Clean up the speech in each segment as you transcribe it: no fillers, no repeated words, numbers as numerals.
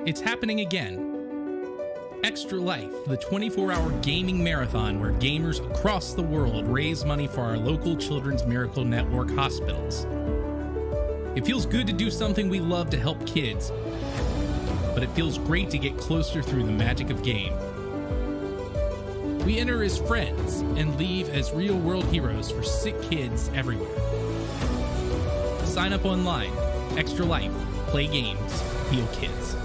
It's happening again. Extra Life, the 24-hour gaming marathon where gamers across the world raise money for our local Children's Miracle Network hospitals. It feels good to do something we love to help kids, but it feels great to get closer through the magic of game. We enter as friends and leave as real-world heroes for sick kids everywhere. Sign up online. Extra Life. Play games. Heal kids.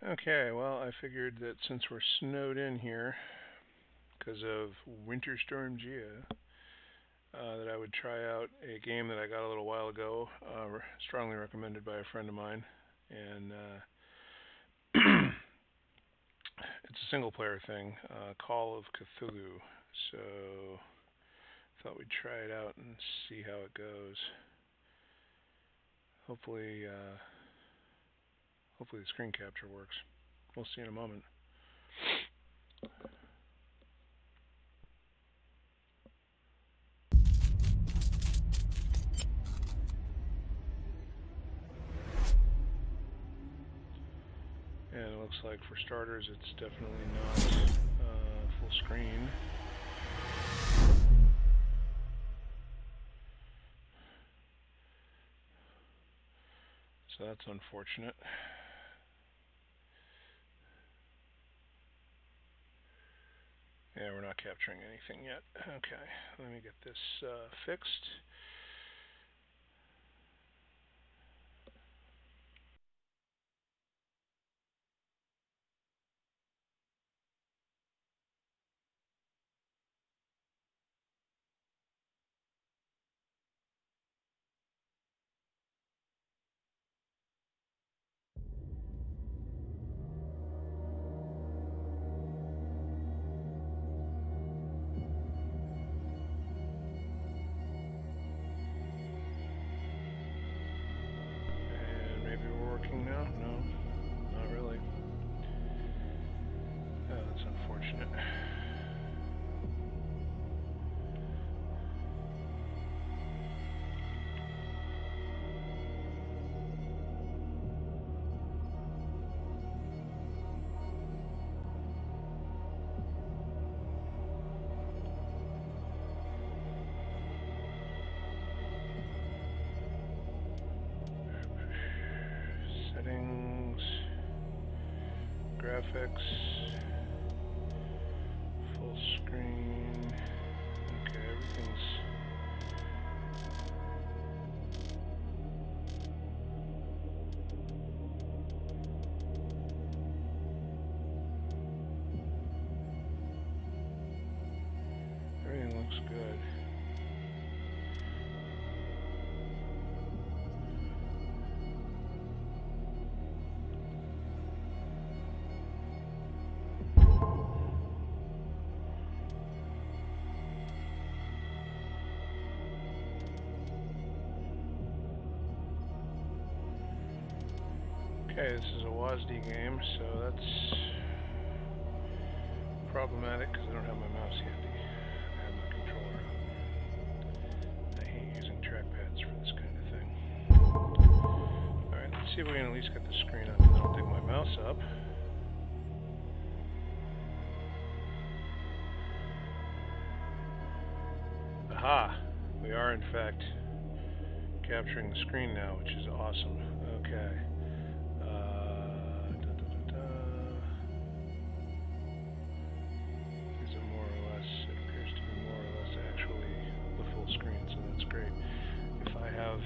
Okay, well, I figured that since we're snowed in here because of Winter Storm Gia, that I would try out a game that I got a little while ago, strongly recommended by a friend of mine, and it's a single-player thing, Call of Cthulhu. So I thought we'd try it out and see how it goes. Hopefully the screen capture works. We'll see in a moment. And it looks like for starters it's definitely not full screen. So that's unfortunate. Yeah, we're not capturing anything yet. Okay, let me get this fixed. Now? No, not really. Oh, that's unfortunate. Settings, graphics, full screen. Okay, everything's everything looks good. Okay, this is a WASD game, so that's problematic because I don't have my mouse handy. I have my controller out. I hate using trackpads for this kind of thing. Alright, let's see if we can at least get the screen up and then I'll dig my mouse up. Aha! We are in fact capturing the screen now, which is awesome. Okay. These are more or less, it appears to be more or less actually the full screen, so that's great. If I have,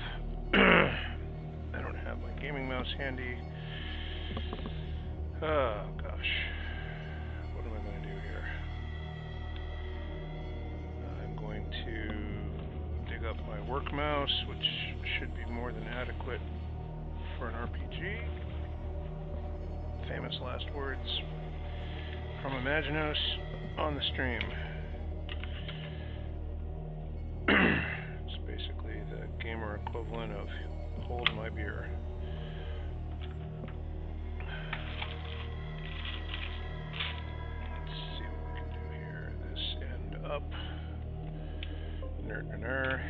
I don't have my gaming mouse handy. Oh gosh, what am I going to do here? I'm going to dig up my work mouse, which should be more than adequate for an RPG. Famous last words from Immaginos on the stream. or equivalent of hold my beer. Let's see what we can do here. This end up.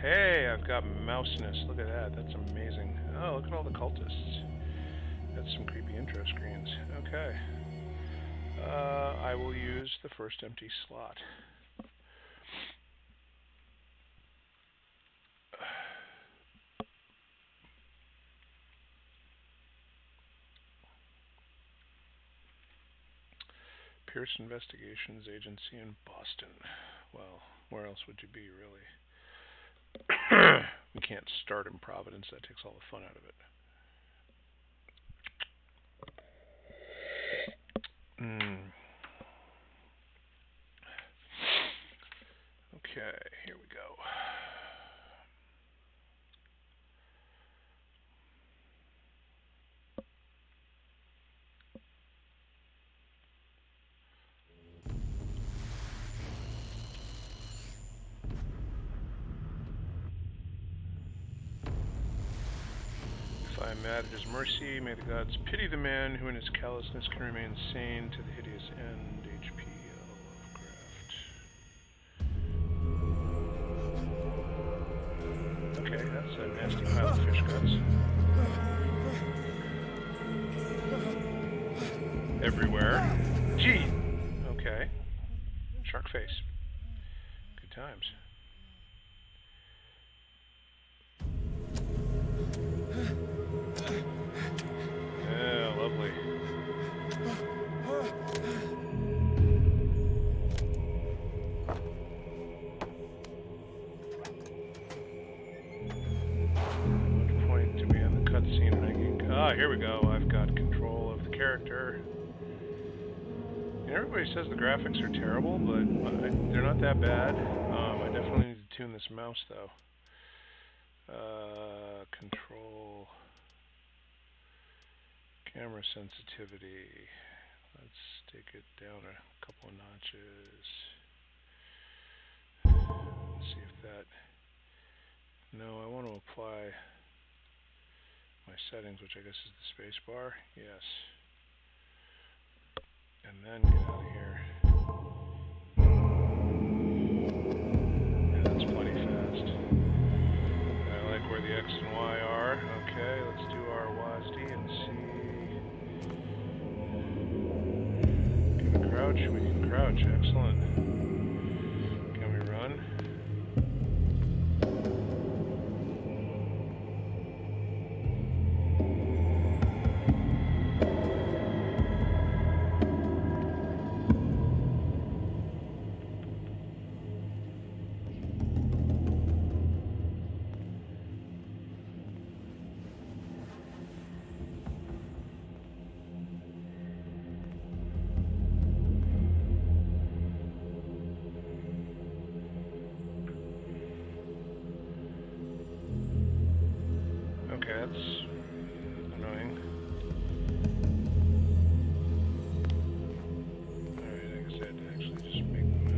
Hey, I've got mouseness. Look at that. That's amazing. Oh, look at all the cultists. That's some creepy intro screens. Okay. I will use the first empty slot. Pierce Investigations Agency in Boston. Well, where else would you be, really? We can't start in Providence. That takes all the fun out of it. Okay, here we go. If I am mad at his mercy, may the gods pity the man who in his callousness can remain sane to the hideous end. H.P. Lovecraft. Okay, that's a nasty pile of fish guts. Everywhere. Gee! Okay. Shark face. Good times. Yeah, lovely. What point do we end the cutscene ranking? Ah, here we go. I've got control of the character. And everybody says the graphics are terrible, but they're not that bad. I definitely need to tune this mouse, though. Control. Camera sensitivity. Let's take it down a couple of notches. Let's see if that... No, I want to apply my settings, which I guess is the space bar. Yes. And then get out of here. Yeah, that's plenty fast. I like where the X and Y are. Okay, let's do our WASD and see. Can we crouch? We can crouch. Excellent. Can we run? Okay, that's annoying. Alright, I guess I had to actually just make the move.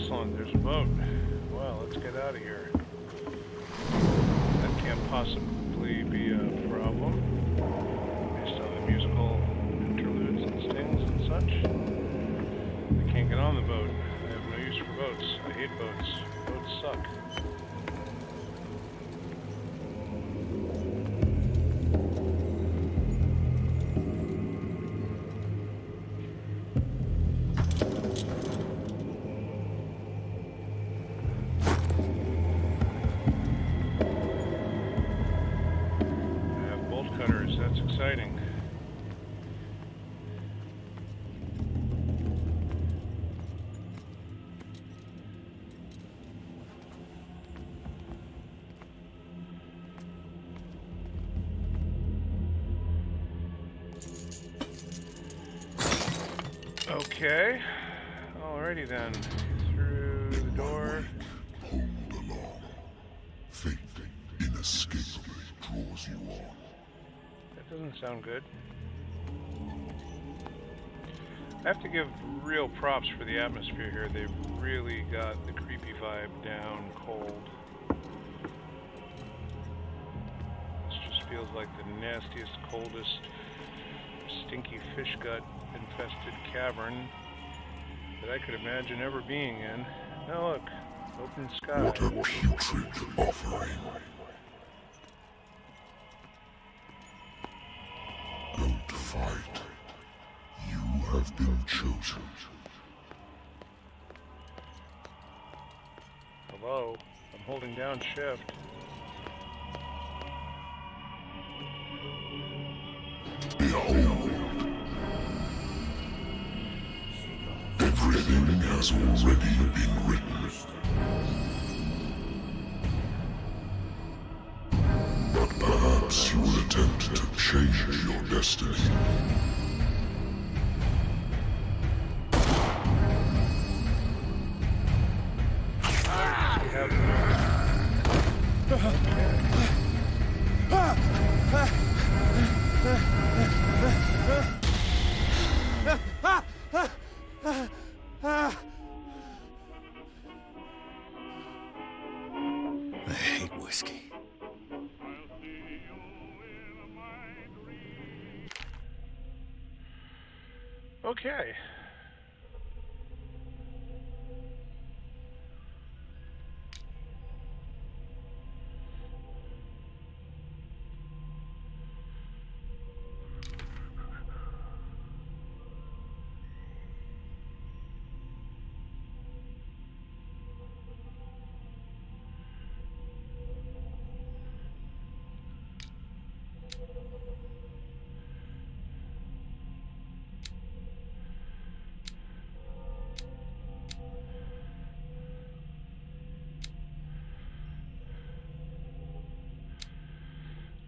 Excellent, there's a boat. Well, let's get out of here. That can't possibly be a problem, based on the musical interludes and stings and such. I can't get on the boat. I have no use for boats. I hate boats. Boats suck. That's exciting. Okay. Alrighty then. Through the door. Hold along. Fate inescapably draws you on. That doesn't sound good. I have to give real props for the atmosphere here. They've really got the creepy vibe down cold. This just feels like the nastiest, coldest, stinky fish gut infested cavern that I could imagine ever being in. Now look, open sky. What a putrid offering. Don't fight. You have been chosen. Hello, I'm holding down shift. Behold. Everything has already been written. But perhaps you will attempt to change your destiny. I hate whiskey. Okay.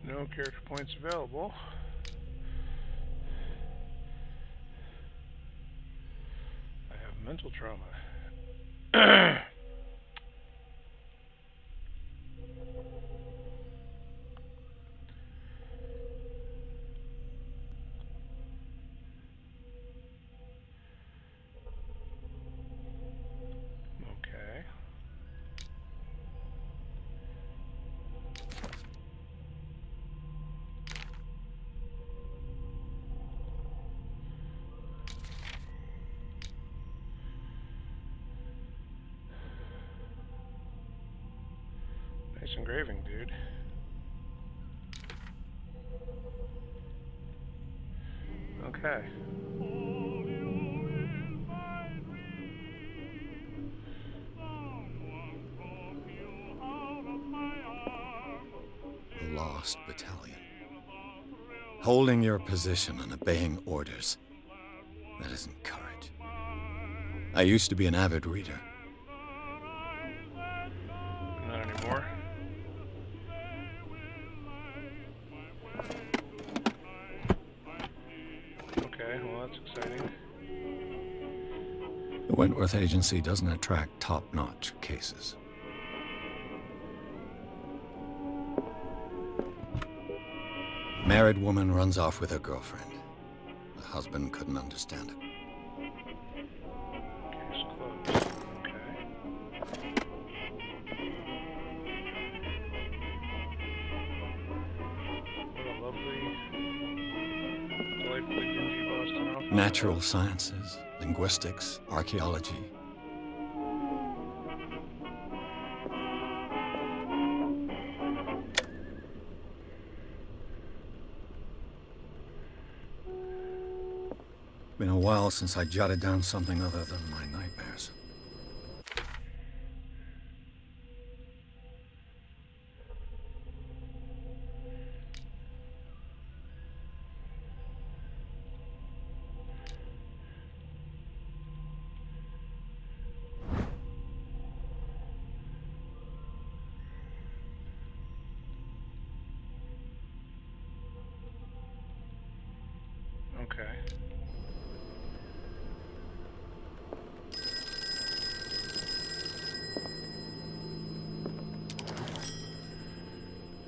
No character points available. I have mental trauma. Okay. Nice engraving, dude. Okay. A lost battalion. Holding your position and obeying orders. That isn't courage. I used to be an avid reader. Not anymore. Okay, well that's exciting. The Wentworth Agency doesn't attract top-notch cases. Married woman runs off with her girlfriend. The husband couldn't understand it. Case closed. Okay. What a lovely, delightfully dingy Boston office. Natural sciences, linguistics, archaeology. Been a while since I jotted down something other than my nightmares. Okay.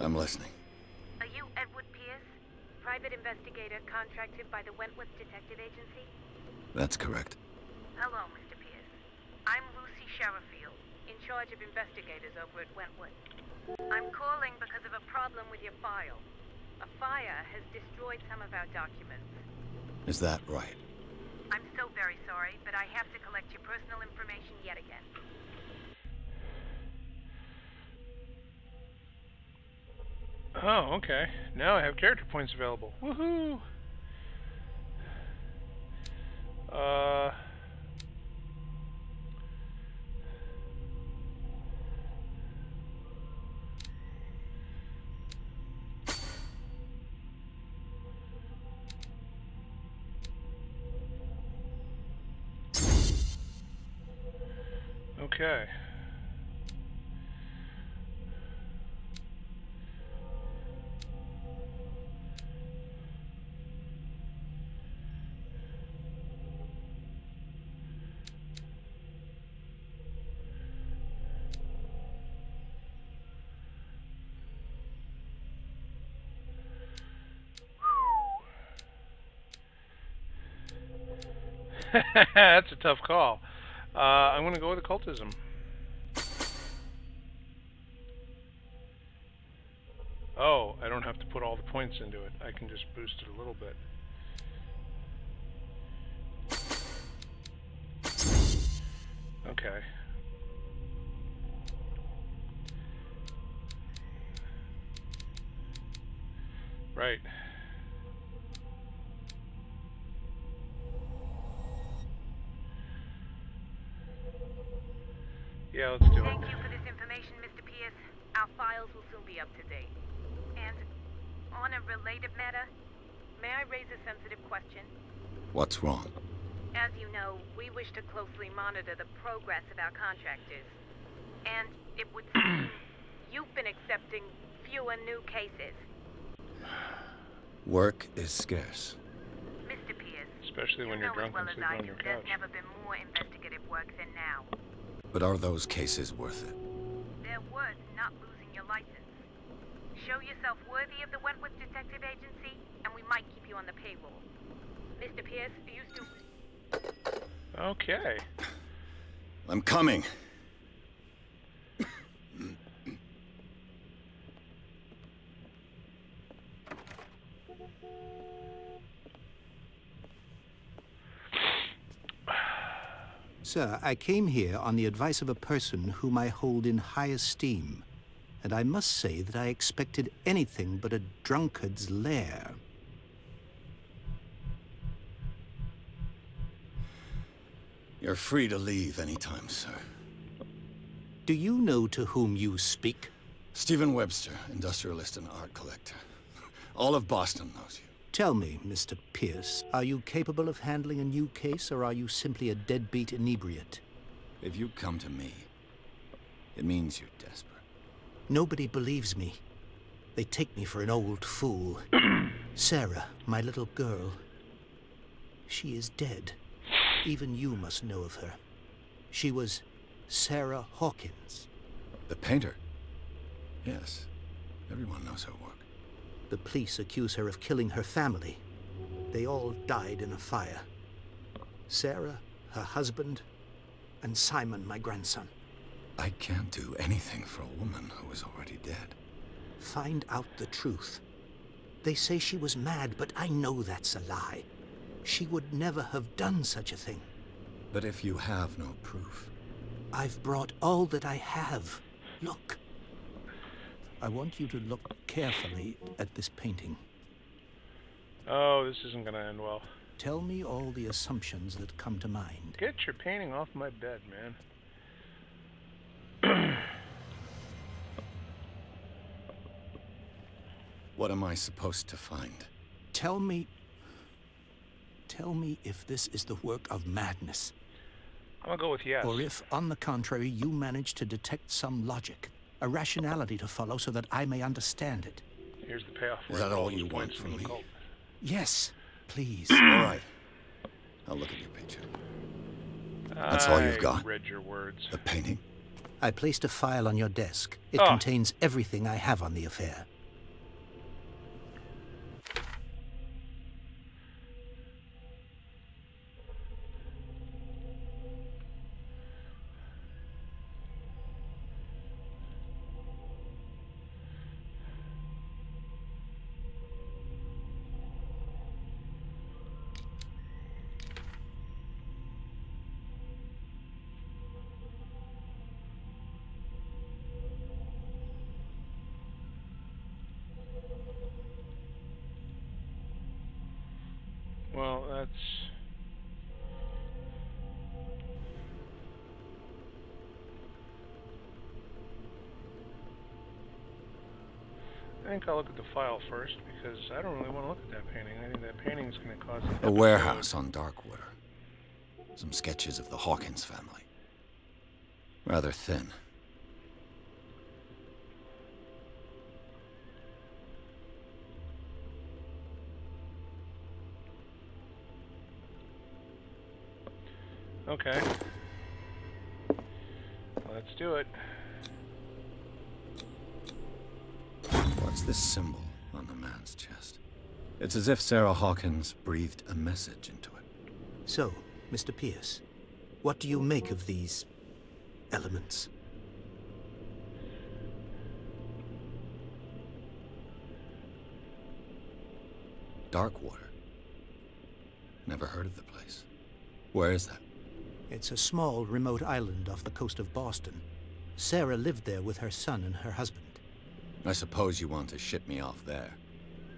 I'm listening. Are you Edward Pierce, private investigator contracted by the Wentworth Detective Agency? That's correct. Hello, Mr. Pierce. I'm Lucy Sherifield, in charge of investigators over at Wentworth. I'm calling because of a problem with your file. A fire has destroyed some of our documents. Is that right? I'm so very sorry, but I have to collect your personal information yet again. Oh, okay. Now I have character points available. Woohoo! Okay. That's a tough call. I'm going to go with occultism. Oh, I don't have to put all the points into it. I can just boost it a little bit. Okay. Right. Yeah, let's do it. Thank you for this information, Mr. Pierce. Our files will soon be up to date. And on a related matter, may I raise a sensitive question? What's wrong? As you know, we wish to closely monitor the progress of our contractors. And it would seem you've been accepting fewer new cases. Work is scarce. Mr. Pierce, Especially when you you're know as drunk well and as sleeping I on do, your there's couch. never been more investigative work than now. But are those cases worth it? They're worth not losing your license. Show yourself worthy of the Wentworth Detective Agency, and we might keep you on the payroll. Mr. Pierce, are you still... Okay. I'm coming. Sir, I came here on the advice of a person whom I hold in high esteem, and I must say that I expected anything but a drunkard's lair. You're free to leave anytime, sir. Do you know to whom you speak? Stephen Webster, industrialist and art collector. All of Boston knows you. Tell me, Mr. Pierce, are you capable of handling a new case, or are you simply a deadbeat inebriate? If you come to me, it means you're desperate. Nobody believes me. They take me for an old fool. Sarah, my little girl, she is dead. Even you must know of her. She was Sarah Hawkins. The painter? Yes. Everyone knows her work. The police accuse her of killing her family. They all died in a fire. Sarah, her husband, and Simon, my grandson. I can't do anything for a woman who is already dead. Find out the truth. They say she was mad, but I know that's a lie. She would never have done such a thing. But if you have no proof... I've brought all that I have. Look. I want you to look carefully at this painting. Oh, this isn't going to end well. Tell me all the assumptions that come to mind. Get your painting off my bed, man. What am I supposed to find? Tell me if this is the work of madness. I'm going to go with yes. Or if, on the contrary, you manage to detect some logic, a rationality to follow so that I may understand it. Here's the payoff. Is that all you want from me? Yes, please. All right. I'll look at your picture. That's all you've got? I read your words. The painting? I placed a file on your desk. It Oh. contains everything I have on the affair. Well, that's... I think I'll look at the file first, because I don't really want to look at that painting. I think that painting's going to cause an A episode. warehouse on Darkwater. Some sketches of the Hawkins family. Rather thin. Okay. Let's do it. What's this symbol on the man's chest? It's as if Sarah Hawkins breathed a message into it. So, Mr. Pierce, what do you make of these elements? Darkwater. Never heard of the place. Where is that? It's a small, remote island off the coast of Boston. Sarah lived there with her son and her husband. I suppose you want to ship me off there.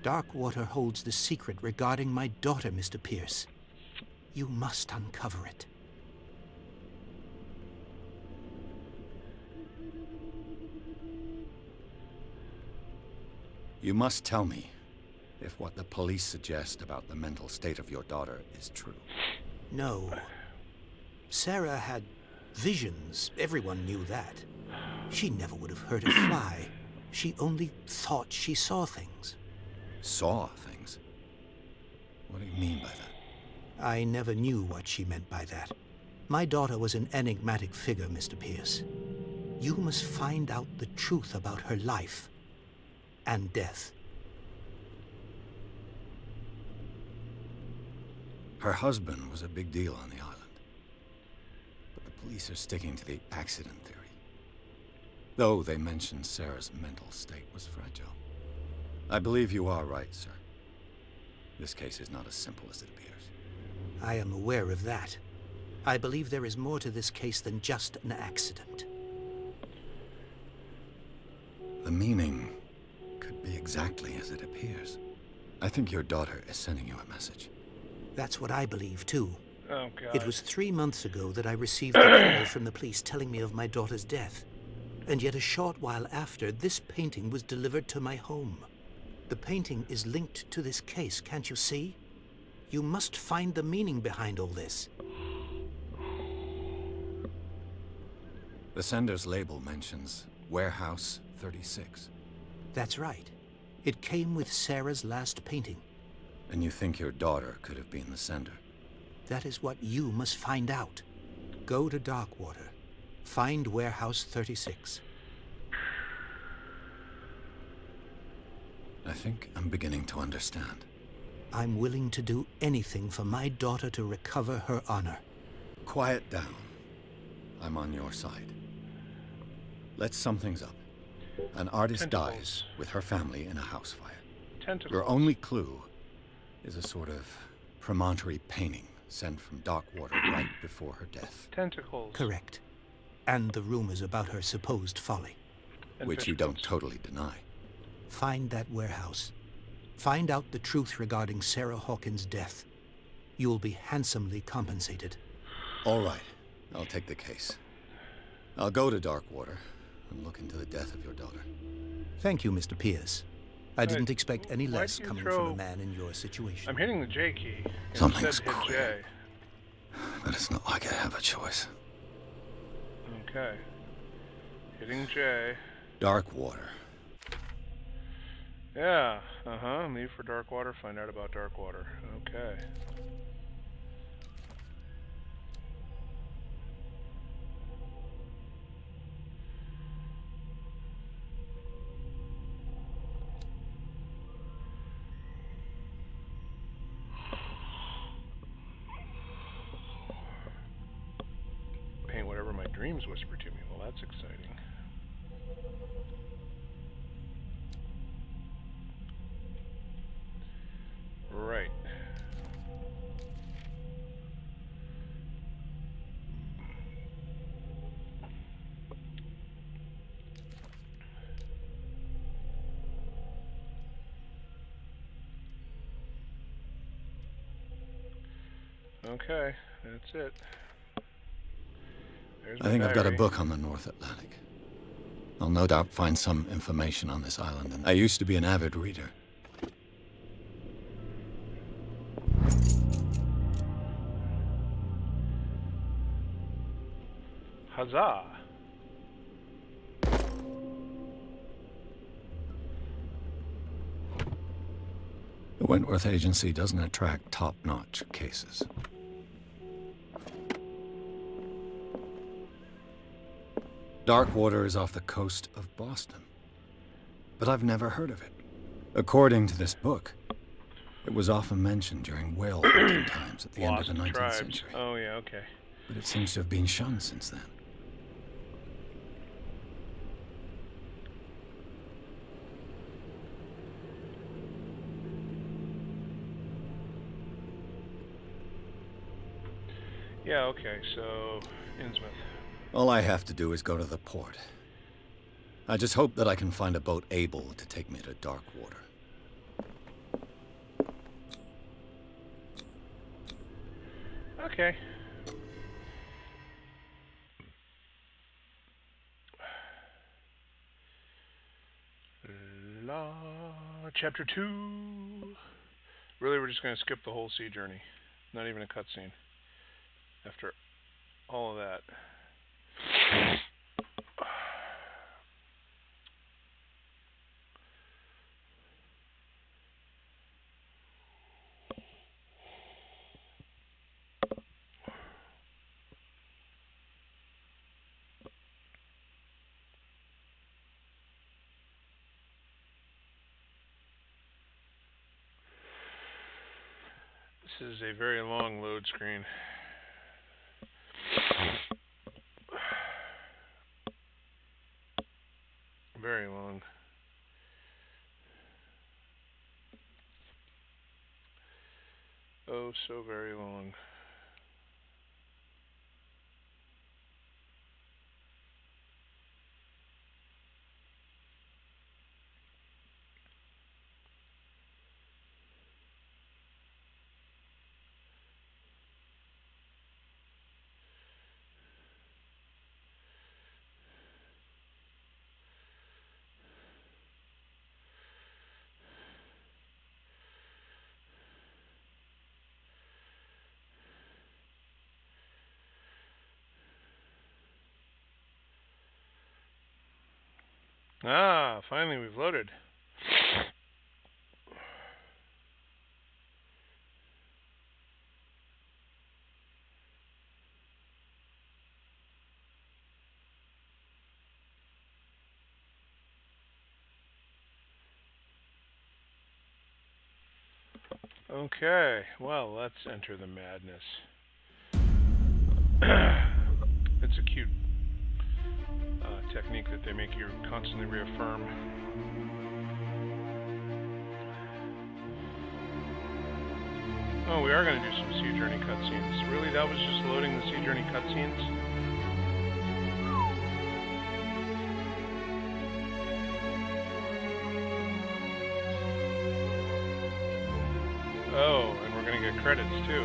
Darkwater holds the secret regarding my daughter, Mr. Pierce. You must uncover it. You must tell me if what the police suggest about the mental state of your daughter is true. No. Sarah had visions. Everyone knew that. She never would have hurt a fly. She only thought she saw things. Saw things? What do you mean by that? I never knew what she meant by that. My daughter was an enigmatic figure, Mr. Pierce. You must find out the truth about her life and death. Her husband was a big deal on the island. But the police are sticking to the accident theory. Though they mentioned Sarah's mental state was fragile. I believe you are right, sir. This case is not as simple as it appears. I am aware of that. I believe there is more to this case than just an accident. The meaning could be exactly as it appears. I think your daughter is sending you a message. That's what I believe, too. Oh, God. It was 3 months ago that I received a call from the police telling me of my daughter's death. And yet a short while after, this painting was delivered to my home. The painting is linked to this case, can't you see? You must find the meaning behind all this. The sender's label mentions Warehouse 36. That's right. It came with Sarah's last painting. And you think your daughter could have been the sender? That is what you must find out. Go to Darkwater. Find Warehouse 36. I think I'm beginning to understand. I'm willing to do anything for my daughter to recover her honor. Quiet down. I'm on your side. Let's sum things up. An artist Tentacles. dies with her family in a house fire. Tentacles. Your only clue is a sort of promontory painting sent from Darkwater right before her death. Tentacles. Correct. And the rumors about her supposed folly. And Which fish you don't bones. totally deny. Find that warehouse. Find out the truth regarding Sarah Hawkins' death. You will be handsomely compensated. All right. I'll take the case. I'll go to Darkwater and look into the death of your daughter. Thank you, Mr. Pierce. I didn't expect any why'd less you coming throw- from a man in your situation. I'm hitting the J key. Something's Instead hit queer. J. But it's not like I have a choice. Okay. Hitting J. Darkwater. Yeah, leave for Darkwater, find out about Darkwater. Okay. Paint whatever my dreams whisper to me. Well, that's exciting. Right. Okay, that's it. I think I've got a book on the North Atlantic. I'll no doubt find some information on this island, and I used to be an avid reader. Huzzah! The Wentworth Agency doesn't attract top-notch cases. Darkwater is off the coast of Boston, but I've never heard of it. According to this book, it was often mentioned during whale hunting times at the end of the 19th century. Oh yeah, okay. But it seems to have been shunned since then. Yeah, okay, so Innsmouth. All I have to do is go to the port. I just hope that I can find a boat able to take me to Darkwater. Okay. Chapter 2. Really, we're just going to skip the whole sea journey. Not even a cutscene. After all of that. This is a very long load screen. Very long. Oh, so very long. Ah, finally we've loaded. Okay, well, let's enter the madness. It's a cute technique that they make you constantly reaffirm. Oh, we are going to do some Sea Journey cutscenes. Really, that was just loading the Sea Journey cutscenes? Oh, and we're going to get credits, too.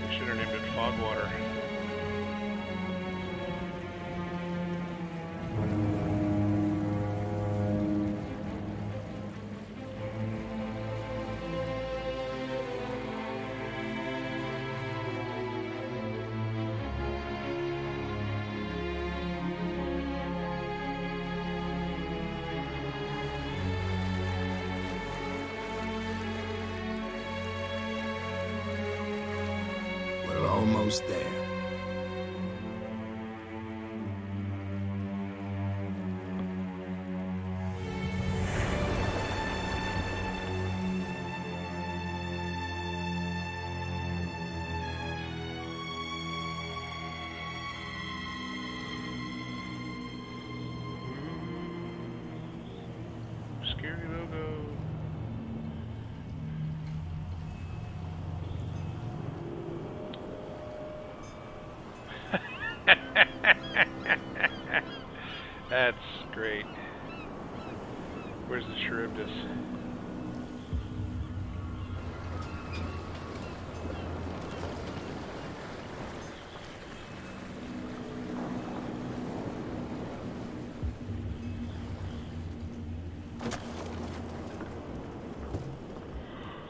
We should have named it Fogwater. almost there. Scary logo. That's great. Where's the Charybdis?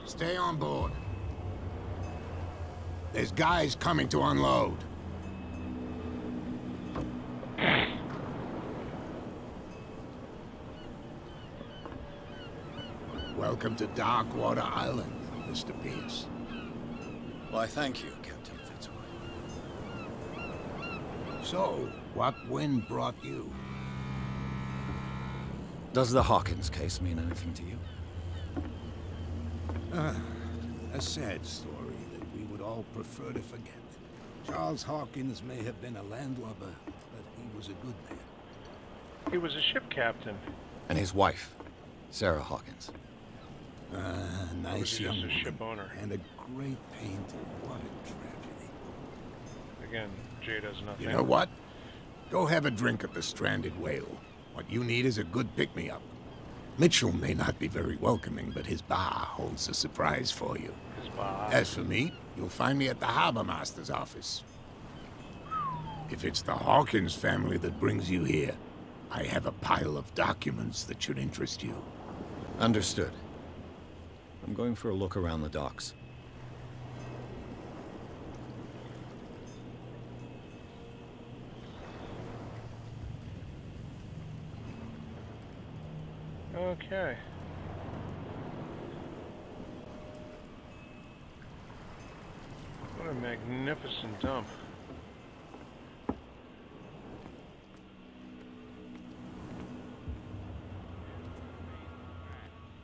Stay on board. There's guys coming to unload. Welcome to Darkwater Island, Mr. Pierce. Why, thank you, Captain Fitzroy. So, what wind brought you? Does the Hawkins case mean anything to you? A sad story that we would all prefer to forget. Charles Hawkins may have been a landlubber, but he was a good man. He was a ship captain. And his wife, Sarah Hawkins. Nice Or was he young just a woman, ship owner? and a great painter. What a tragedy. Again, Jay does nothing. You know what? Go have a drink at the Stranded Whale. What you need is a good pick-me-up. Mitchell may not be very welcoming, but his bar holds a surprise for you. His bar. As for me, you'll find me at the Harbor Master's office. If it's the Hawkins family that brings you here, I have a pile of documents that should interest you. Understood. I'm going for a look around the docks. Okay. What a magnificent dump.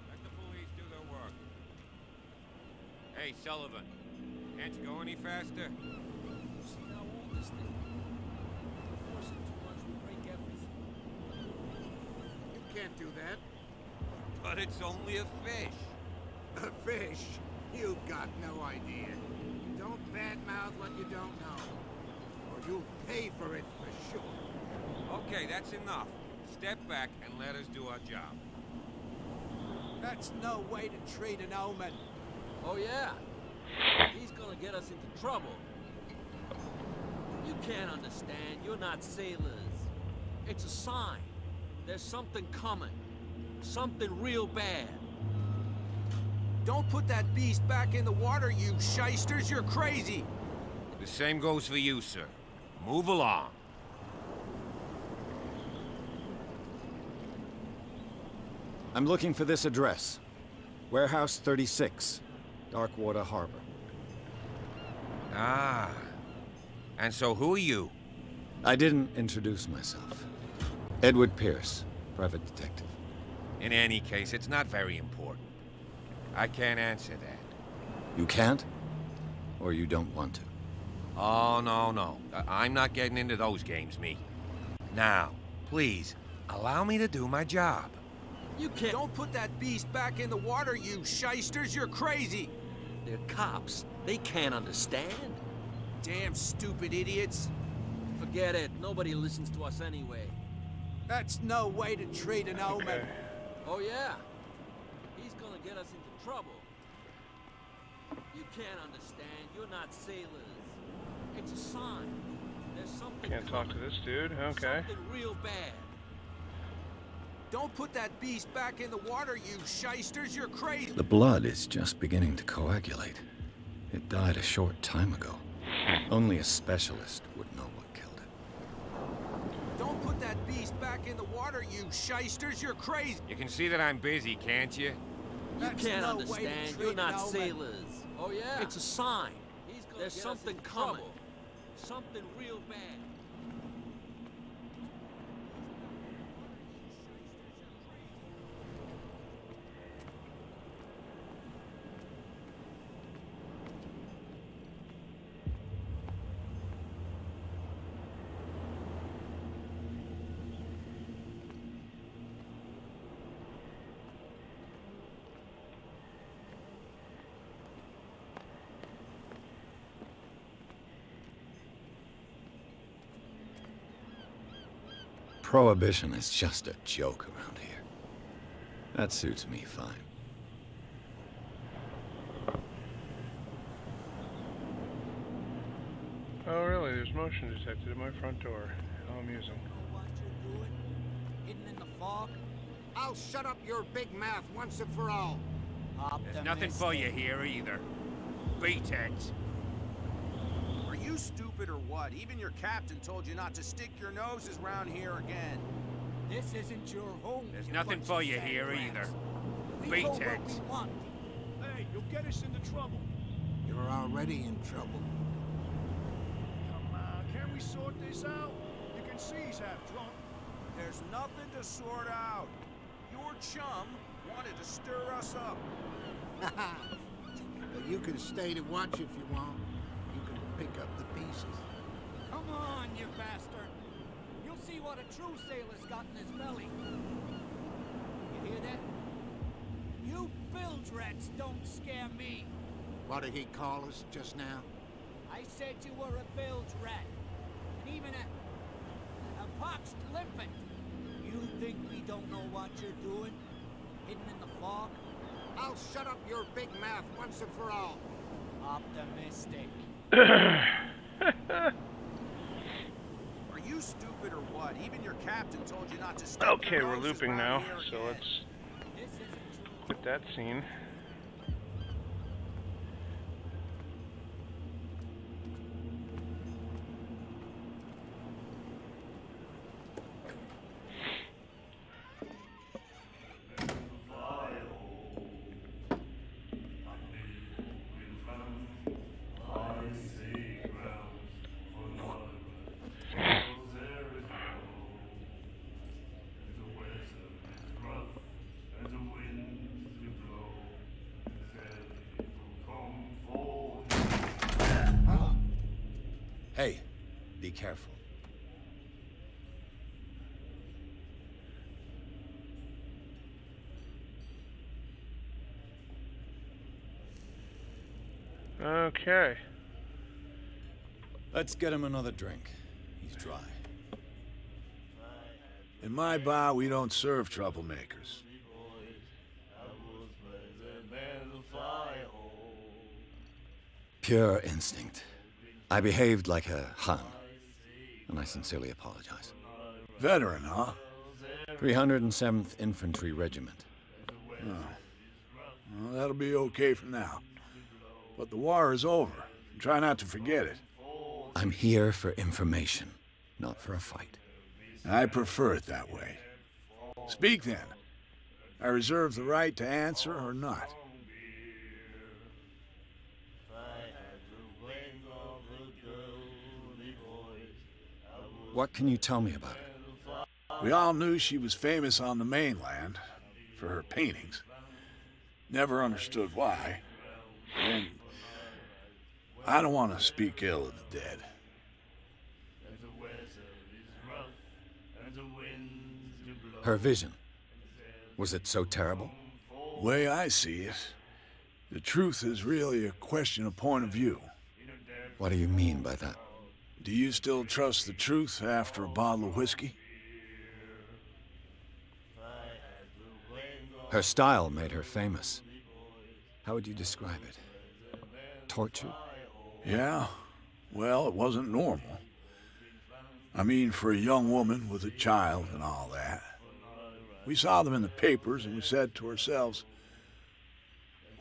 Let the police do their work. Hey, Sullivan. Can't you go any faster? See how old this thing is? Force it too much will break everything. You can't do that. But it's only a fish. A fish? You've got no idea. Don't badmouth what you don't know. Or you'll pay for it for sure. Okay, that's enough. Step back and let us do our job. That's no way to treat an omen. Oh yeah? He's gonna get us into trouble. You can't understand. You're not sailors. It's a sign. There's something coming. Something real bad. Don't put that beast back in the water, you shysters! You're crazy! The same goes for you, sir. Move along. I'm looking for this address. Warehouse 36, Darkwater Harbor. Ah. And so who are you? I didn't introduce myself. Edward Pierce, private detective. In any case, it's not very important. I can't answer that. You can't? Or you don't want to? Oh, no. I'm not getting into those games, me. Now, please, allow me to do my job. You can't— Don't put that beast back in the water, you shysters! You're crazy! They're cops. They can't understand. Damn stupid idiots! Forget it. Nobody listens to us anyway. That's no way to treat an omen. Okay. Oh yeah? He's gonna get us into trouble. You can't understand. You're not sailors. It's a sign. There's something Can't talk to this dude. Okay. Something real bad. Don't put that beast back in the water, you shysters! You're crazy! The blood is just beginning to coagulate. It died a short time ago. Only a specialist would know what killed it. Don't put that beast back in the water, you shysters! You're crazy! You can see that I'm busy, can't you? You can't understand. You're not sailors. Oh yeah? It's a sign. He's There's something coming. Something real bad. Prohibition is just a joke around here. That suits me fine. Oh, really? There's motion detected at my front door. How amusing. Know what you're doing? Hidden in the fog? I'll shut up your big mouth once and for all. There's nothing for you here either. Beat it. Are you stupid or what? Even your captain told you not to stick your noses round here again. This isn't your home. There's nothing for you here either. Beat it. Hey, you'll get us into trouble. You're already in trouble. Come on, can't we sort this out? You can see he's half drunk. There's nothing to sort out. Your chum wanted to stir us up. But you can stay to watch if you want. You can pick up the pieces. Come on, you bastard. You'll see what a true sailor's got in his belly. You hear that? You bilge rats don't scare me. What did he call us just now? I said you were a bilge rat. And even a poxed limpet. You think we don't know what you're doing? Hidden in the fog? I'll shut up your big mouth once and for all. Optimistic. Are you stupid or what? Even your captain told you not to stick Okay, your we're noses looping round now, here so again. let's get that scene. Hey, be careful. Okay. Let's get him another drink. He's dry. In my bar, we don't serve troublemakers. Pure instinct. I behaved like a Hun, and I sincerely apologize. Veteran, huh? 307th Infantry Regiment. Oh. Well, that'll be okay for now. But the war is over. Try not to forget it. I'm here for information, not for a fight. I prefer it that way. Speak then. I reserve the right to answer or not. What can you tell me about her? We all knew she was famous on the mainland for her paintings. Never understood why. And I don't want to speak ill of the dead. Her vision. Was it so terrible? The way I see it, the truth is really a question of point of view. What do you mean by that? Do you still trust the truth after a bottle of whiskey? Her style made her famous. How would you describe it? Tortured? Yeah. Well, it wasn't normal. I mean, for a young woman with a child and all that. We saw them in the papers and we said to ourselves,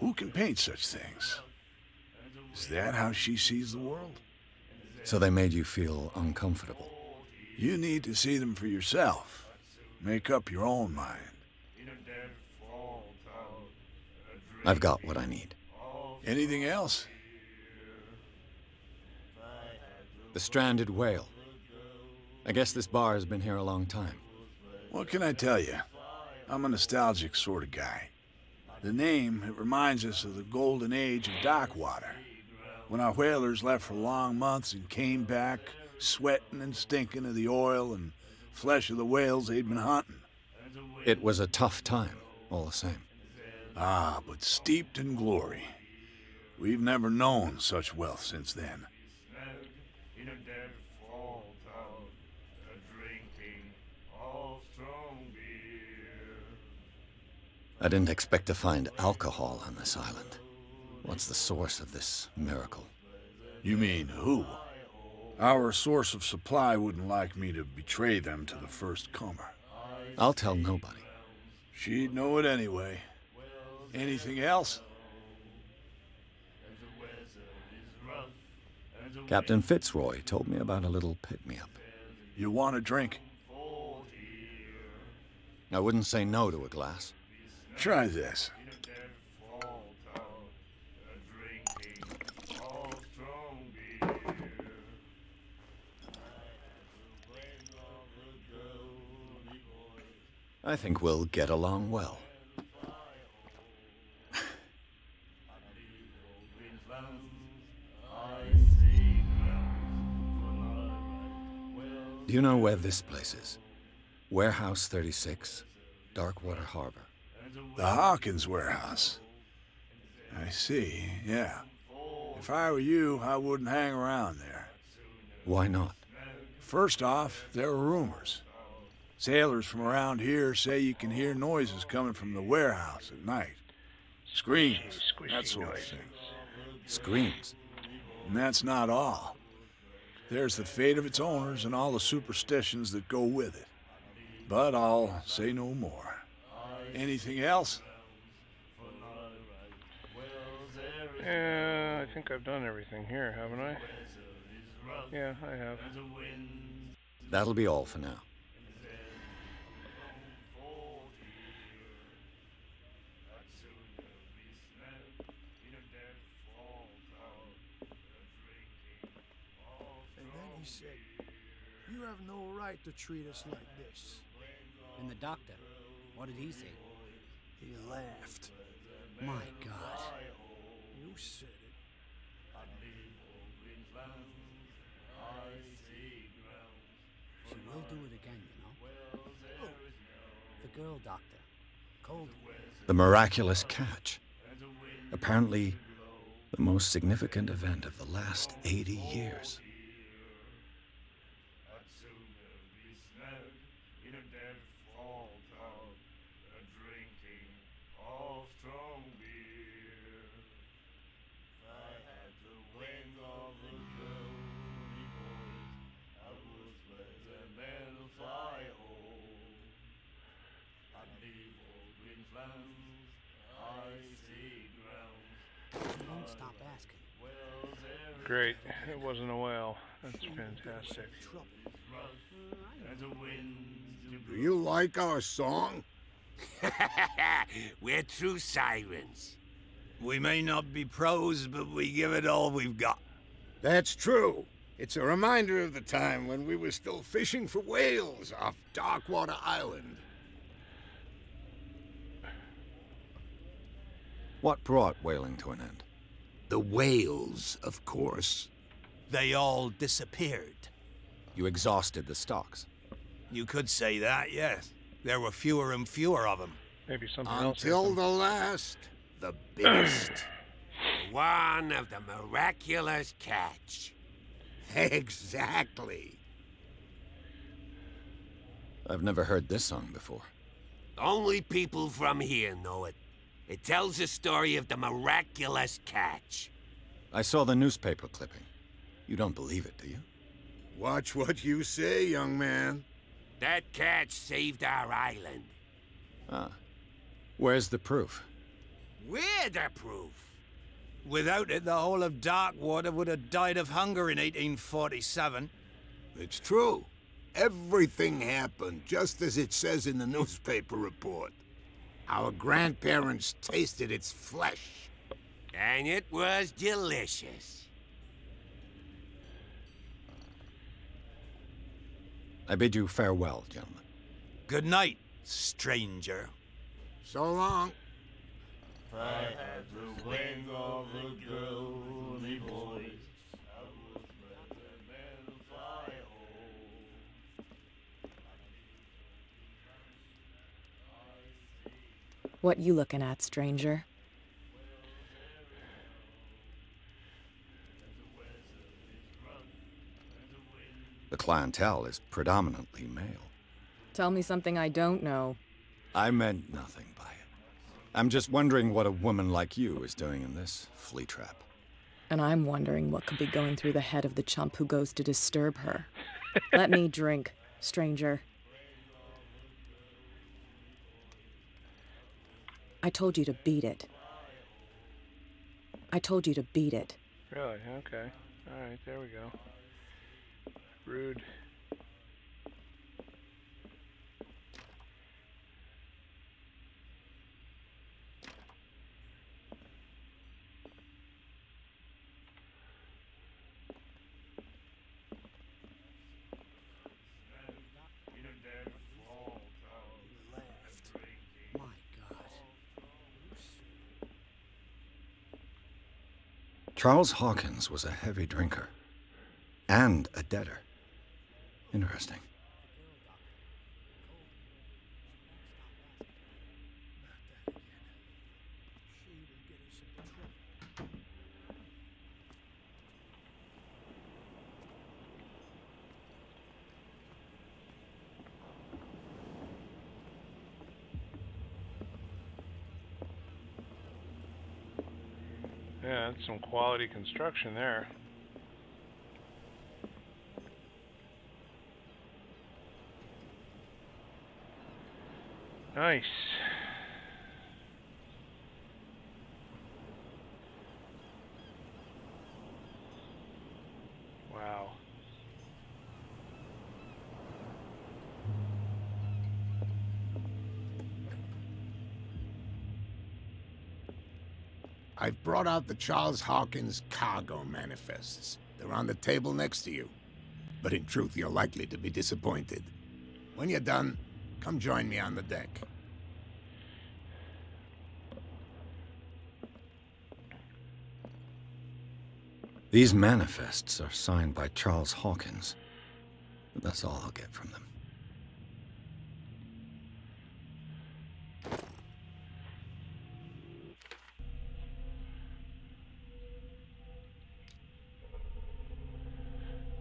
who can paint such things? Is that how she sees the world? So they made you feel uncomfortable? You need to see them for yourself. Make up your own mind. I've got what I need. Anything else? The stranded whale. I guess this bar has been here a long time. What can I tell you? I'm a nostalgic sort of guy. The name, it reminds us of the golden age of dock water, when our whalers left for long months and came back sweating and stinking of the oil and flesh of the whales they'd been hunting. It was a tough time, all the same. Ah, but steeped in glory. We've never known such wealth since then. I didn't expect to find alcohol on this island. What's the source of this miracle? You mean who? Our source of supply wouldn't like me to betray them to the first comer. I'll tell nobody. She'd know it anyway. Anything else? Captain Fitzroy told me about a little pick-me-up. You want a drink? I wouldn't say no to a glass. Try this. I think we'll get along well. Do you know where this place is? Warehouse 36, Darkwater Harbor. The Hawkins warehouse. I see, yeah. If I were you, I wouldn't hang around there. Why not? First off, there are rumors. Sailors from around here say you can hear noises coming from the warehouse at night. Screams, that sort of thing. Screams? And that's not all. There's the fate of its owners and all the superstitions that go with it. But I'll say no more. Anything else? Yeah, I think I've done everything here, haven't I? Yeah, I have. That'll be all for now. And then he said, "You have no right to treat us like this." And the doctor, what did he say? He laughed. My God. You said it. She will do it again, you know. Oh, the girl doctor. Cold. The miraculous catch. Apparently, the most significant event of the last 80 years. Stop asking. Great. It wasn't a whale. That's fantastic. Do you like our song? We're true sirens. We may not be pros, but we give it all we've got. That's true. It's a reminder of the time when we were still fishing for whales off Darkwater Island. What brought whaling to an end? The whales, of course. They all disappeared. You exhausted the stocks. You could say that, yes. There were fewer and fewer of them. Maybe something else. Until the last, the biggest. One of the miraculous catch. Exactly. I've never heard this song before. Only people from here know it. It tells the story of the miraculous catch. I saw the newspaper clipping. You don't believe it, do you? Watch what you say, young man. That catch saved our island. Ah. Where's the proof? We're the proof. Without it, the whole of Darkwater would have died of hunger in 1847. It's true. Everything happened just as it says in the newspaper report. Our grandparents tasted its flesh. And it was delicious. I bid you farewell, gentlemen. Good night, stranger. So long. If I had the wings of the girly boys, I would rather than fly home. What you looking at, stranger? The clientele is predominantly male. Tell me something I don't know. I meant nothing by it. I'm just wondering what a woman like you is doing in this flea trap. And I'm wondering what could be going through the head of the chump who goes to disturb her. Let me drink, stranger. I told you to beat it. I told you to beat it. Really? Okay. Alright, there we go. Rude. Charles Hawkins was a heavy drinker. And a debtor. Interesting. Yeah, that's some quality construction there. Nice. Wow. I've brought out the Charles Hawkins cargo manifests. They're on the table next to you. But in truth, you're likely to be disappointed. When you're done, come join me on the deck. These manifests are signed by Charles Hawkins. But that's all I'll get from them.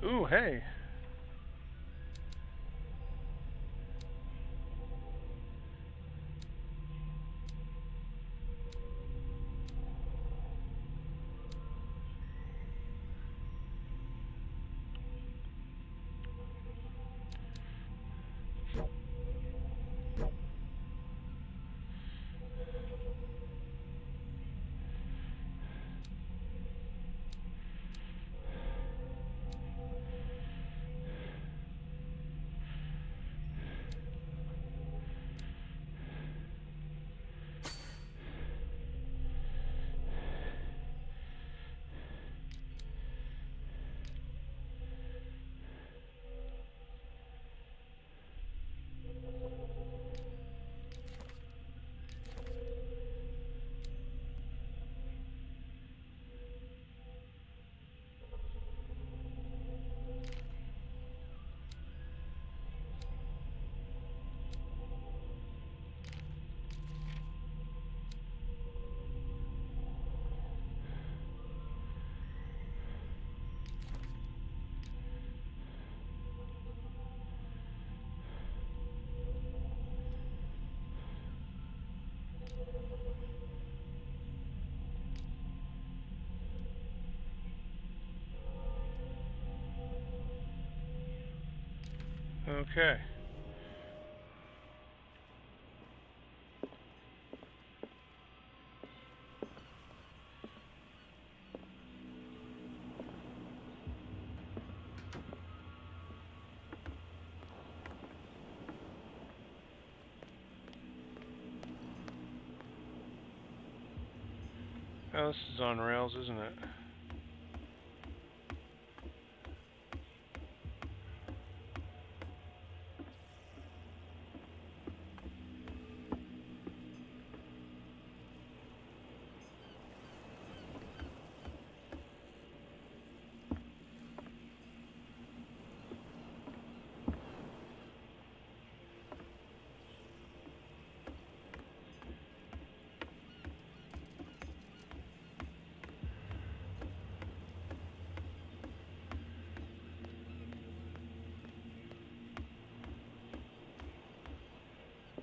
Ooh, hey. Okay. Oh, this is on rails, isn't it?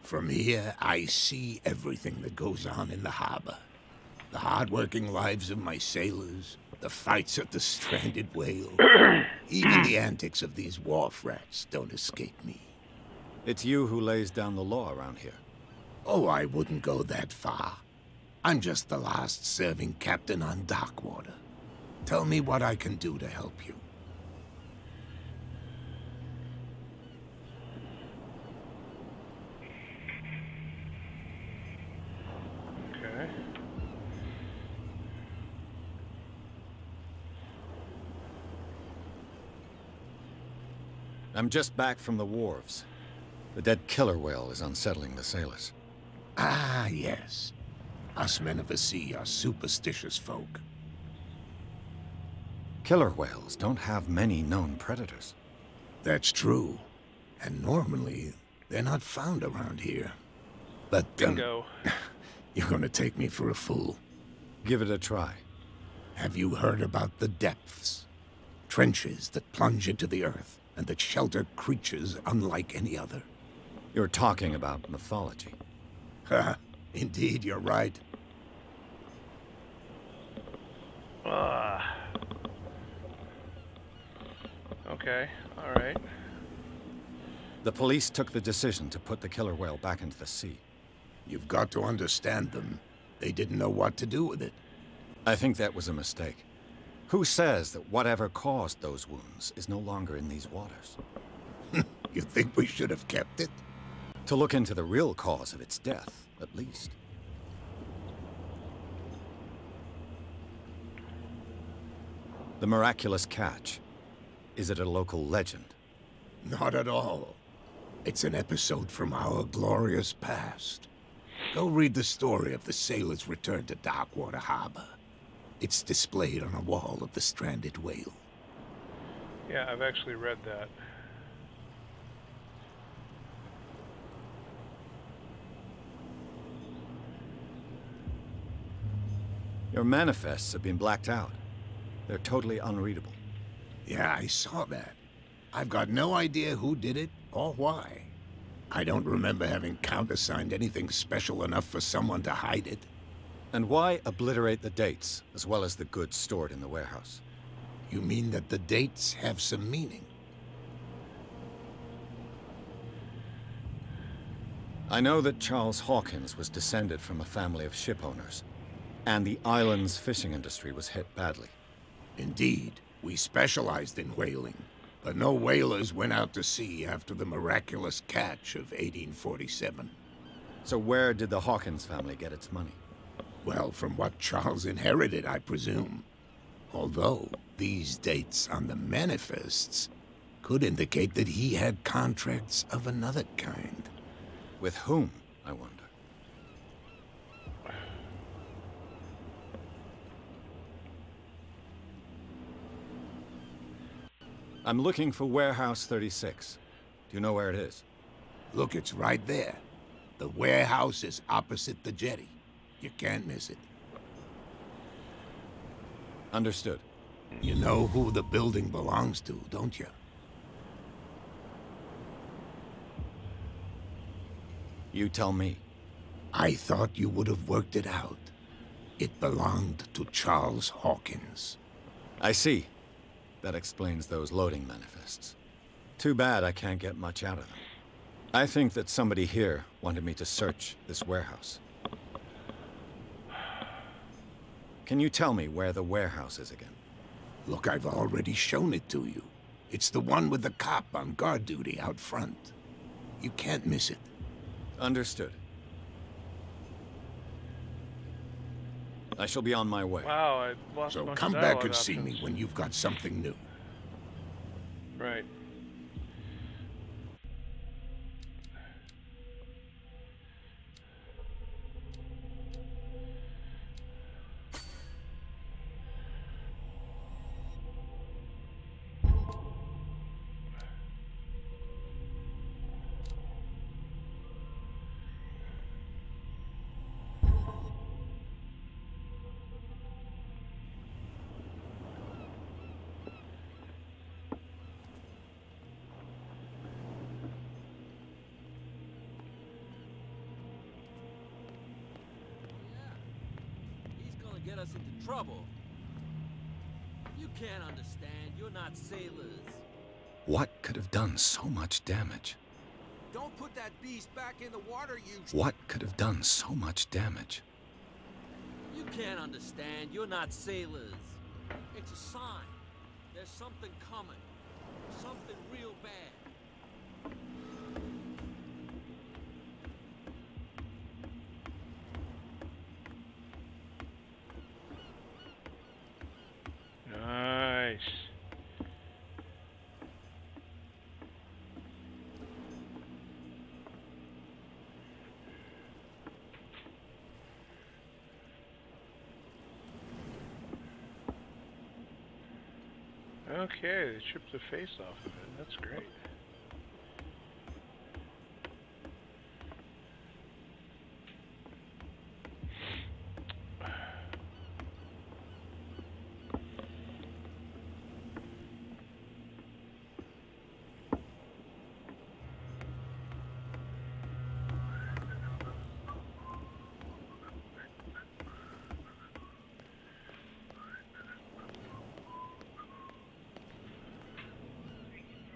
From here, I see everything that goes on in the harbor. The hard-working lives of my sailors, the fights at the stranded whale. Even the antics of these wharf rats don't escape me. It's you who lays down the law around here. Oh, I wouldn't go that far. I'm just the last serving captain on Darkwater. Tell me what I can do to help you. Okay. I'm just back from the wharves. The dead killer whale is unsettling the sailors. Ah, yes. Us men of the sea are superstitious folk. Killer whales don't have many known predators. That's true. And normally, they're not found around here. But, Bingo. You're gonna take me for a fool. Give it a try. Have you heard about the depths? Trenches that plunge into the earth and that shelter creatures unlike any other. You're talking about mythology. Ha! Indeed, you're right. Okay, alright. The police took the decision to put the killer whale back into the sea. You've got to understand them. They didn't know what to do with it. I think that was a mistake. Who says that whatever caused those wounds is no longer in these waters? You think we should have kept it? To look into the real cause of its death, at least. The miraculous catch. Is it a local legend? Not at all. It's an episode from our glorious past. Go read the story of the sailors' return to Darkwater Harbor. It's displayed on a wall of the stranded whale. Yeah, I've actually read that. Your manifests have been blacked out. They're totally unreadable. Yeah, I saw that. I've got no idea who did it or why. I don't remember having countersigned anything special enough for someone to hide it. And why obliterate the dates, as well as the goods stored in the warehouse? You mean that the dates have some meaning? I know that Charles Hawkins was descended from a family of ship owners, and the island's fishing industry was hit badly. Indeed, we specialized in whaling, but no whalers went out to sea after the miraculous catch of 1847. So where did the Hawkins family get its money? Well, from what Charles inherited, I presume. Although, these dates on the manifests could indicate that he had contracts of another kind. With whom, I wonder? I'm looking for Warehouse 36. Do you know where it is? Look, it's right there. The warehouse is opposite the jetty. You can't miss it. Understood. You know who the building belongs to, don't you? You tell me. I thought you would have worked it out. It belonged to Charles Hawkins. I see. That explains those loading manifests. Too bad I can't get much out of them. I think that somebody here wanted me to search this warehouse. Can you tell me where the warehouse is again? Look, I've already shown it to you. It's the one with the cop on guard duty out front. You can't miss it. Understood. I shall be on my way. Wow, I lost a So bunch come of back dialogue and see options. me when you've got something new. Right. us into trouble. You can't understand. You're not sailors. What could have done so much damage? Don't put that beast back in the water, you... What could have done so much damage? You can't understand. You're not sailors. It's a sign. There's something coming. Something real bad. Nice. Okay, they chipped the face off of it. That's great.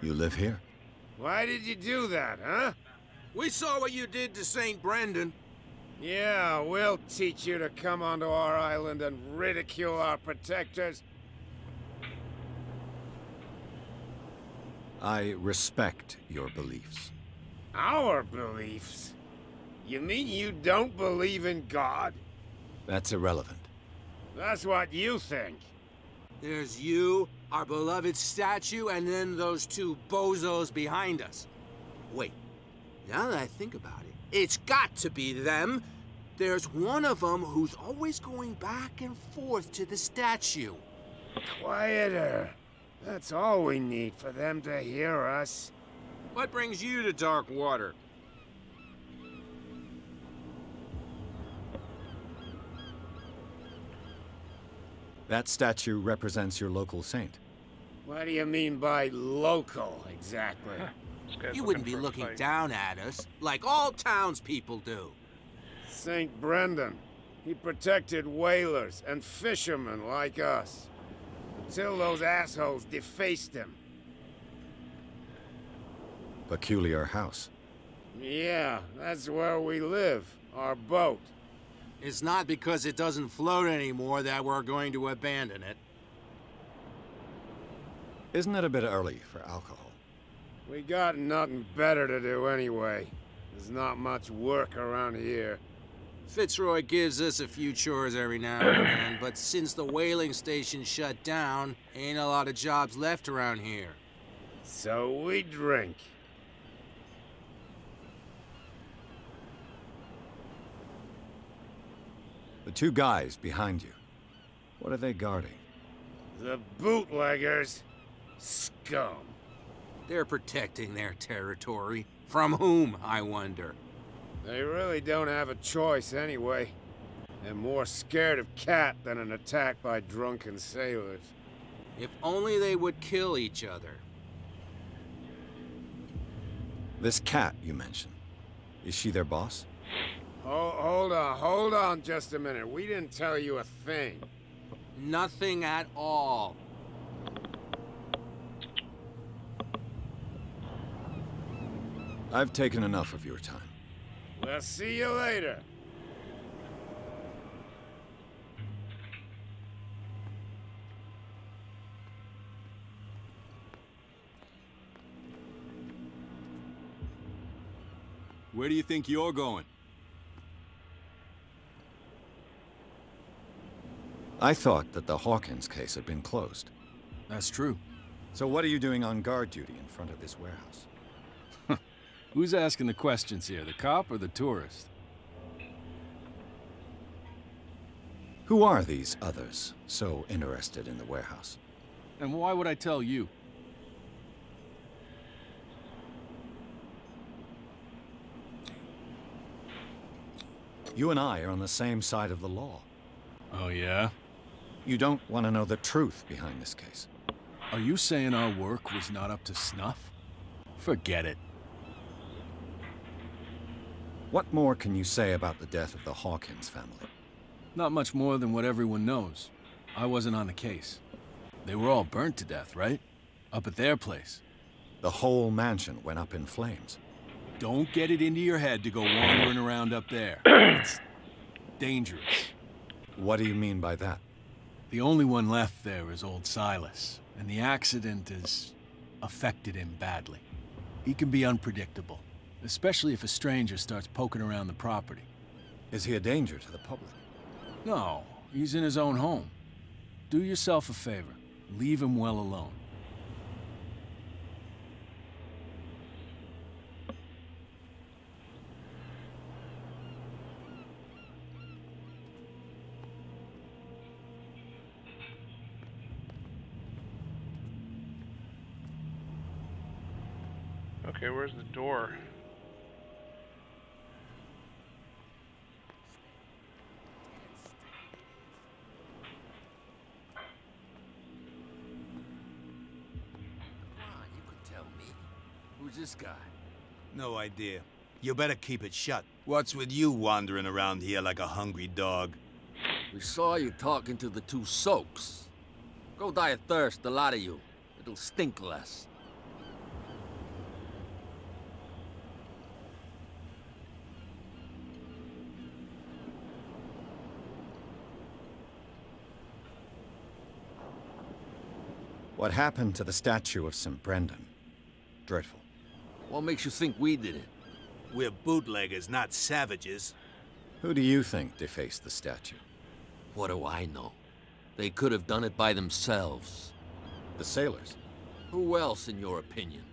You live here? Why did you do that, huh? We saw what you did to St. Brendan. Yeah, we'll teach you to come onto our island and ridicule our protectors. I respect your beliefs. Our beliefs? You mean you don't believe in God? That's irrelevant. That's what you think. There's you, our beloved statue, and then those two bozos behind us. Wait, now that I think about it, it's got to be them. There's one of them who's always going back and forth to the statue. Quieter. That's all we need for them to hear us. What brings you to dark water? That statue represents your local saint. What do you mean by local, exactly? You wouldn't be looking down at us, like all townspeople do. St. Brendan. He protected whalers and fishermen like us. Until those assholes defaced him. Peculiar house. Yeah, that's where we live. Our boat. It's not because it doesn't float anymore that we're going to abandon it. Isn't it a bit early for alcohol? We got nothing better to do anyway. There's not much work around here. Fitzroy gives us a few chores every now and then, but since the whaling station shut down, ain't a lot of jobs left around here. So we drink. The two guys behind you. What are they guarding? The bootleggers. Scum. They're protecting their territory. From whom, I wonder? They really don't have a choice anyway. They're more scared of Cat than an attack by drunken sailors. If only they would kill each other. This Cat you mentioned, is she their boss? Hold on just a minute. We didn't tell you a thing. Nothing at all. I've taken enough of your time. We'll see you later. Where do you think you're going? I thought that the Hawkins case had been closed. That's true. So what are you doing on guard duty in front of this warehouse? Who's asking the questions here, the cop or the tourist? Who are these others so interested in the warehouse? And why would I tell you? You and I are on the same side of the law. Oh, yeah? You don't want to know the truth behind this case. Are you saying our work was not up to snuff? Forget it. What more can you say about the death of the Hawkins family? Not much more than what everyone knows. I wasn't on the case. They were all burnt to death, right? Up at their place. The whole mansion went up in flames. Don't get it into your head to go wandering around up there. It's dangerous. What do you mean by that? The only one left there is old Silas, and the accident has affected him badly. He can be unpredictable, especially if a stranger starts poking around the property. Is he a danger to the public? No, he's in his own home. Do yourself a favor. Leave him well alone. Okay, where's the door? Who's this guy? No idea. You better keep it shut. What's with you wandering around here like a hungry dog? We saw you talking to the two soaks. Go die of thirst, the lot of you. It'll stink less. What happened to the statue of St. Brendan? Dreadful. What makes you think we did it? We're bootleggers, not savages. Who do you think defaced the statue? What do I know? They could have done it by themselves. The sailors? Who else, in your opinion?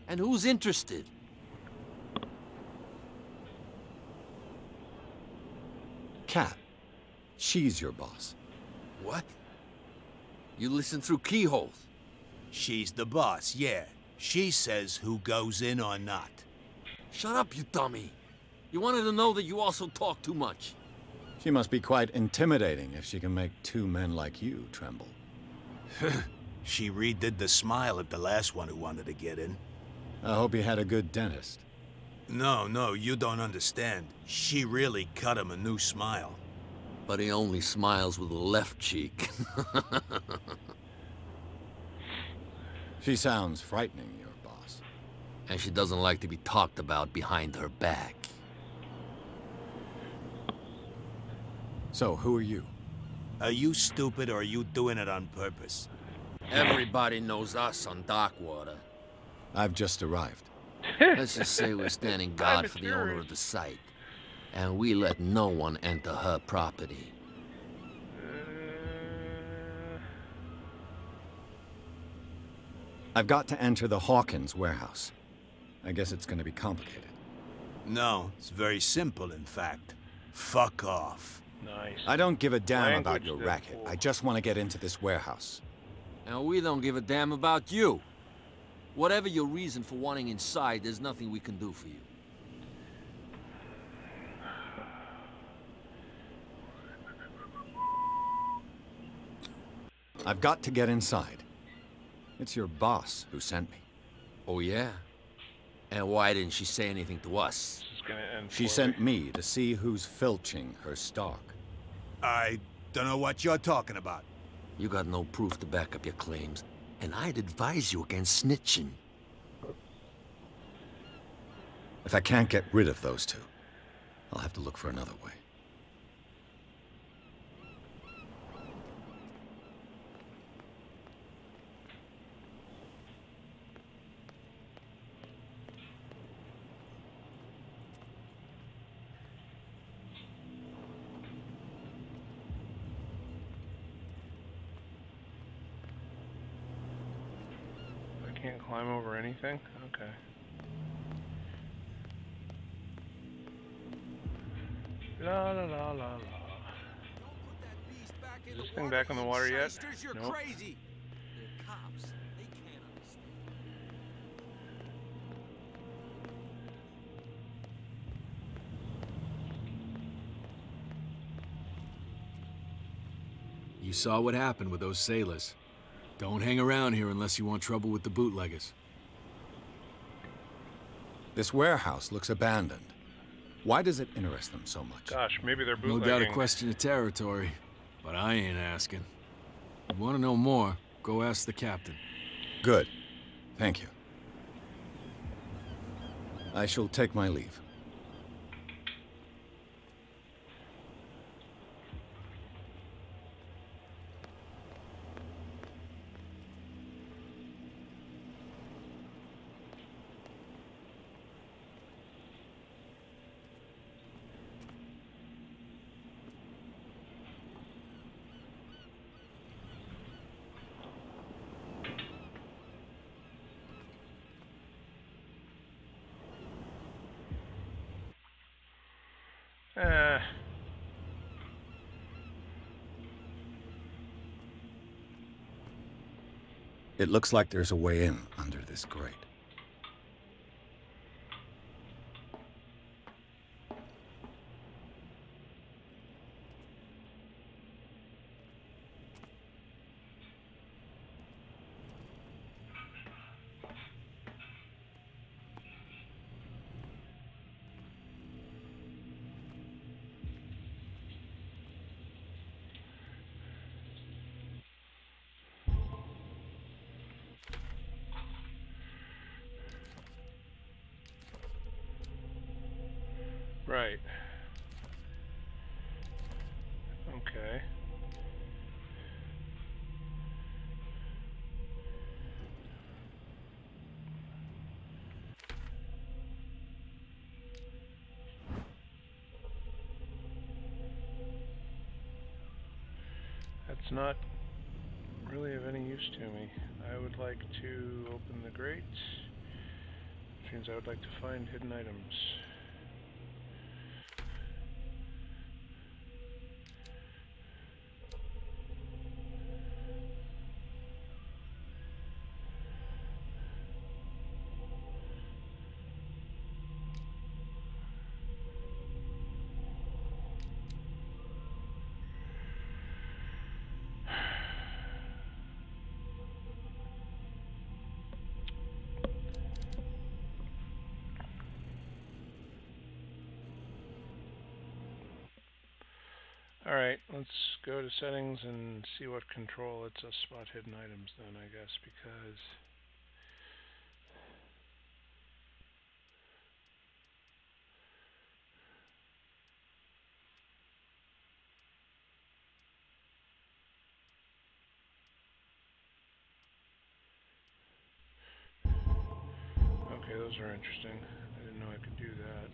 And who's interested? Kat. She's your boss. What? You listen through keyholes? She's the boss, yeah. She says who goes in or not. Shut up, you dummy. You wanted to know that you also talk too much. She must be quite intimidating if she can make two men like you tremble. She redid the smile at the last one who wanted to get in. I hope he had a good dentist. No, you don't understand. She really cut him a new smile. But he only smiles with the left cheek. She sounds frightening, your boss. And she doesn't like to be talked about behind her back. So, who are you? Are you stupid or are you doing it on purpose? Everybody knows us on Darkwater. I've just arrived. Let's just say we're standing guard for the owner of the site. And we let no one enter her property. I've got to enter the Hawkins warehouse. I guess it's going to be complicated. No, it's very simple, in fact. Fuck off. Nice. I don't give a damn about your racket. I just want to get into this warehouse. And we don't give a damn about you. Whatever your reason for wanting inside, there's nothing we can do for you. I've got to get inside. It's your boss who sent me. Oh, yeah? And why didn't she say anything to us? She sent me to see who's filching her stock. I don't know what you're talking about. You got no proof to back up your claims, and I'd advise you against snitching. If I can't get rid of those two, I'll have to look for another way. Can't climb over anything? Okay. La la la la la. Is this thing back in the water yet? Nope. You saw what happened with those sailors. Don't hang around here unless you want trouble with the bootleggers. This warehouse looks abandoned. Why does it interest them so much? Gosh, maybe they're No bootlegging. doubt a question of territory, but I ain't asking. If you want to know more, go ask the captain. Good. Thank you. I shall take my leave. It looks like there's a way in under this grate. Right. Okay. That's not really of any use to me. I would like to open the grate, which means I would like to find hidden items. Alright, let's go to settings and see what control lets us spot hidden items then, I guess, because okay, those are interesting. I didn't know I could do that.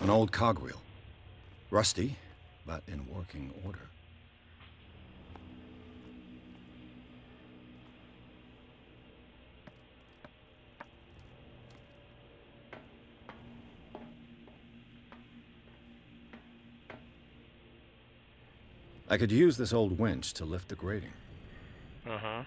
An old cogwheel. Rusty, but in working order. I could use this old winch to lift the grating. Uh-huh.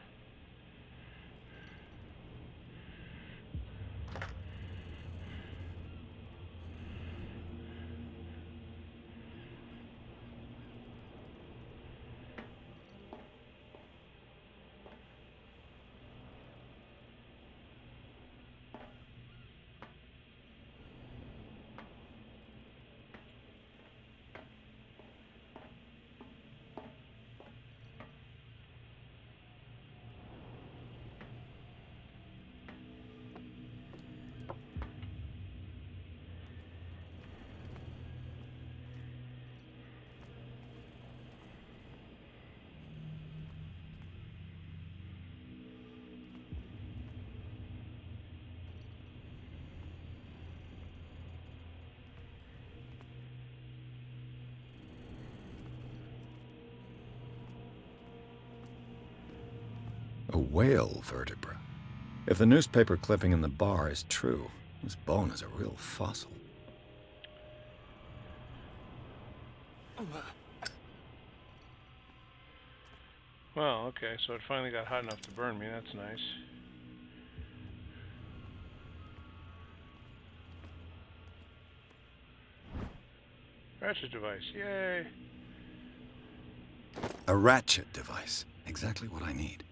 A whale vertebra. If the newspaper clipping in the bar is true, This bone is a real fossil. Well, okay, so it finally got hot enough to burn me. That's nice. Ratchet device, yay! A ratchet device. Exactly what I need.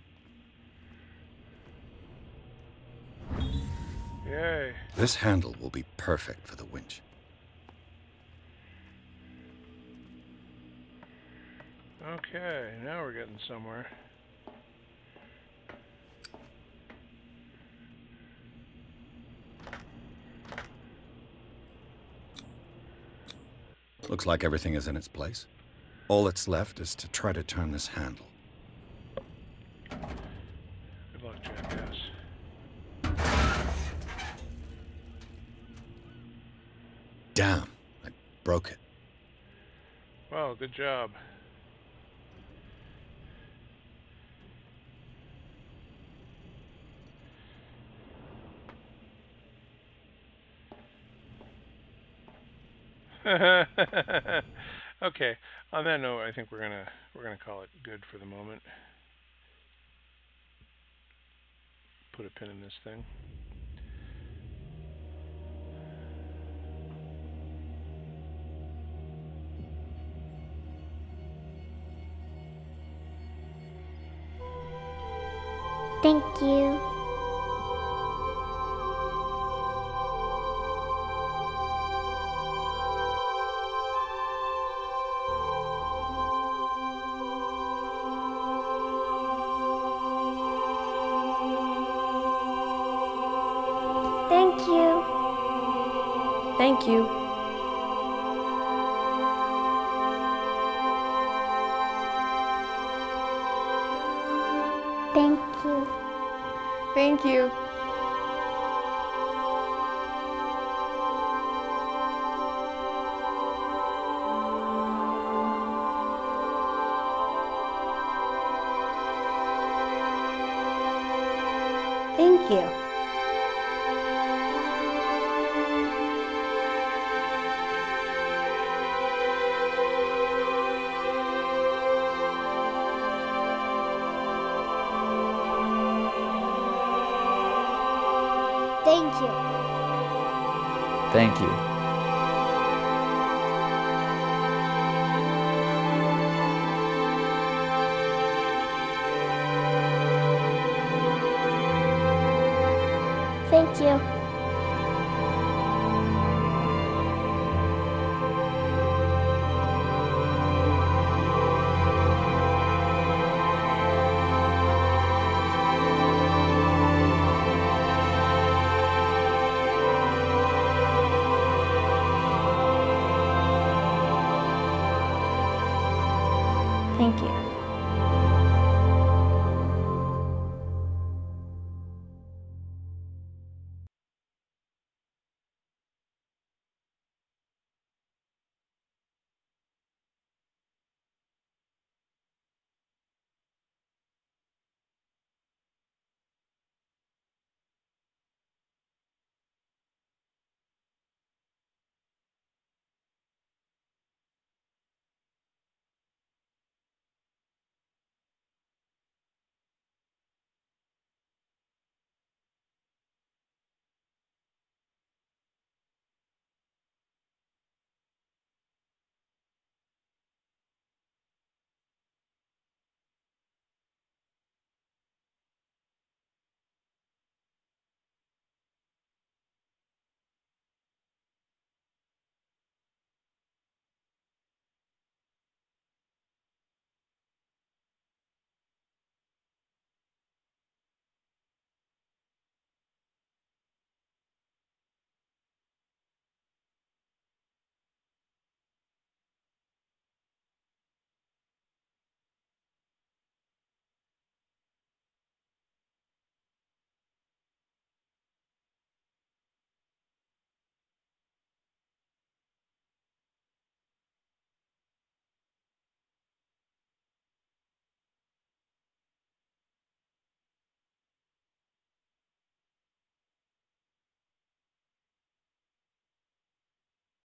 Yay. This handle will be perfect for the winch. Okay, now we're getting somewhere. Looks like everything is in its place. All that's left is to try to turn this handle. Good luck, jackass. Damn, I broke it. Well, good job. Okay. On that note, I think we're gonna call it good for the moment. Put a pin in this thing. Thank you. Thank you. Thank you. Thank you. Thank you. Thank you. Thank you. Thank you. Thank you. Thank you.